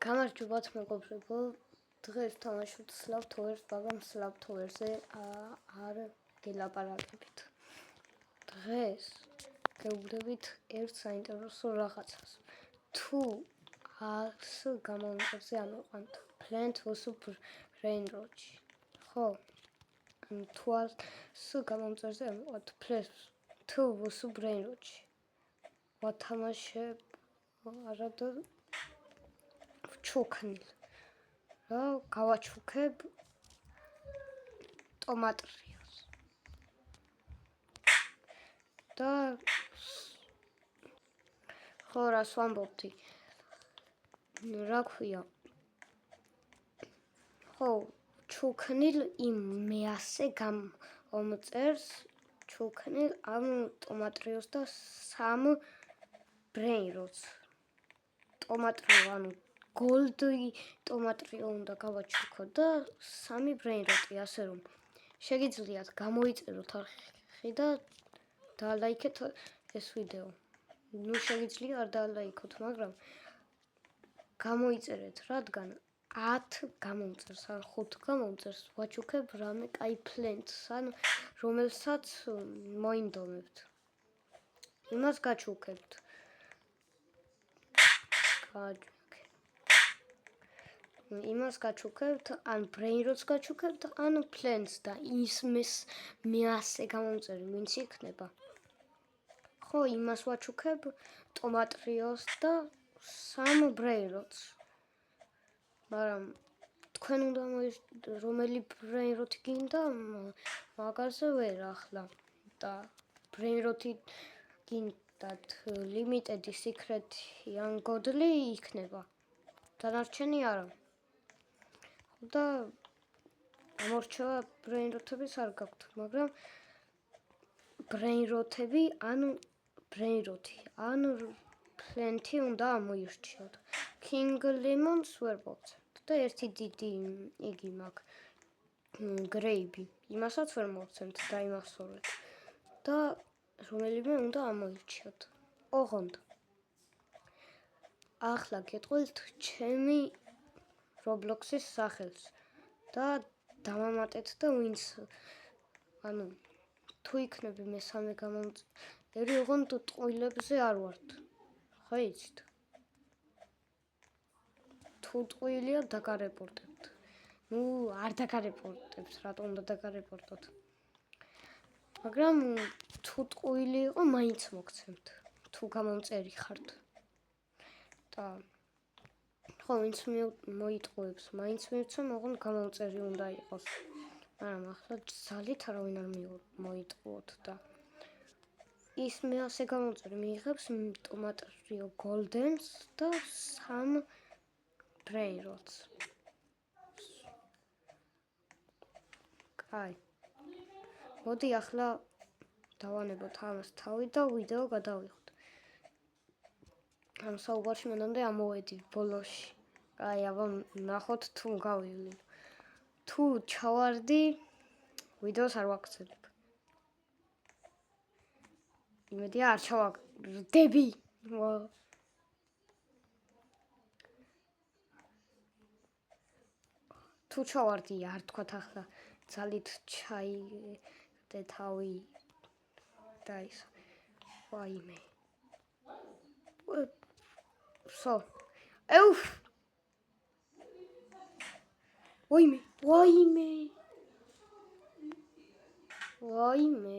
გამარჯობათ მეგობრებო, დღეს თამაშობთ Slab Towers, მაგრამ Slab Towers-ზე არ გელაპარაკებით. დღეს გეუბნებით ერთ საინტერესო რაღაცას. თუ ას გამომწერზე ამოყვანთ Plant vs Brain Rot. ხო? თუ ას გამომწერზე ამოყვანთ Plant vs Brain Rot. ვათამაშებ არადა ჩუქნილ. რა გავაჩუქებ ტომატრიოს. და ხო რას ვამბობდი? რა ქვია? ხო, ჩუქნილ იმ მეასე გამომწერს ჩუქნილ ამ ტომატრიოს და სამ Brain Rots. ტომატრიო, ანუ goldi ტომატრიო უნდა გავაჩუქო და 3 Brain Rot-ი, ასე რომ შეგიძლიათ გამოიწეროთ არხი და დაალაიქეთ ეს ვიდეო. ნუ შეგიძლია არ დაალაიქოთ, მაგრამ გამოიწერეთ, რადგან 10 გამომწერს ან 5 გამომწერს ვაჩუქებ რამე კაი Plants, ან რომელსაც მოინდომებთ. იმას გაჩუქებთ. იმას გაჩუქებთ, ან Brain Rots გაჩუქებთ, ან Plants და ისმის მეასე გამომწერი ვინც იქნება. ხო, იმას ვაჩუქებ ტომატრიოს და 3 Brain Rots. მაგრამ თქვენ უნდა რომელი Brain Rot გინდა, მაგაზე ვერ ახლა. და Brain Rot-ი გინდათ limited secret-ი ან godly იქნება. დანარჩენი არა. და ამორჩევა Brain Rot-ების არ გაქვთ, მაგრამ Brain Rot-ები ან Brain Rot-ი ან Plant-ი უნდა ამოირჩიოთ. King Lemons ვერ მოვცემთ და ერთი დიდი იგი მაქვს Grape-ი. იმასაც ვერ მოვცემთ და იმასწორეთ. და რომელიმე უნდა ამოირჩიოთ. ოღონდ ახლა გეტყვილთ ჩემი Roblox-ის სახელს და დამამატეთ და ვინც ანუ თუ იქნები მესამე გამომწერი, ოღონდ ტყვილებზე არ ვართ. ხო იცით? თუ ტყვილია დაგარეპორტებთ. ნუ არ დაგარეპორტებთ, რატომ უნდა დაგარეპორტოთ? მაგრამ თუ ტყვილი იყო, მაინც მოგცემთ. თუ გამომწერი ხართ. და ხო, ვინც მოიტყუებს, მაინც მივცემ, ოღონდ გამომწერი უნდა იყოს. მაგრამ ახლა ძალით არავინ არ მოიტყუოთ და ის მეასე გამომწერი მიიღებს ტომატრიო Goldens და 3 Brain Rots. კაი. მოდი ახლა დავანებოთ ამას თავი და ვიდეო გადავიღოთ. ამ საუბარში მანამდე ამოვედი ბოლოში. აი, აბა ნახოთ თუ გავივლინო. თუ ჩავარდი, ვიდეოს არ ვაგრძელებ. იმედია არ ჩავაგდები. თუ ჩავარდი, არ თქვათ ახლა ძალით ჩაიგდე თავი და ის. ვაიმე. So, ვაიმე.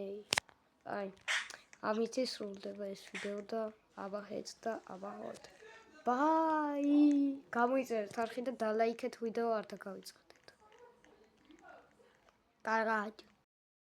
აი, ამით სრულდება ეს ვიდეო და აბაჰეთ და აბაჰოთ. ბაი! გამოიწერეთ არხი და დალაიქეთ ვიდეო არ დაგავიწყდეთ. კარგად.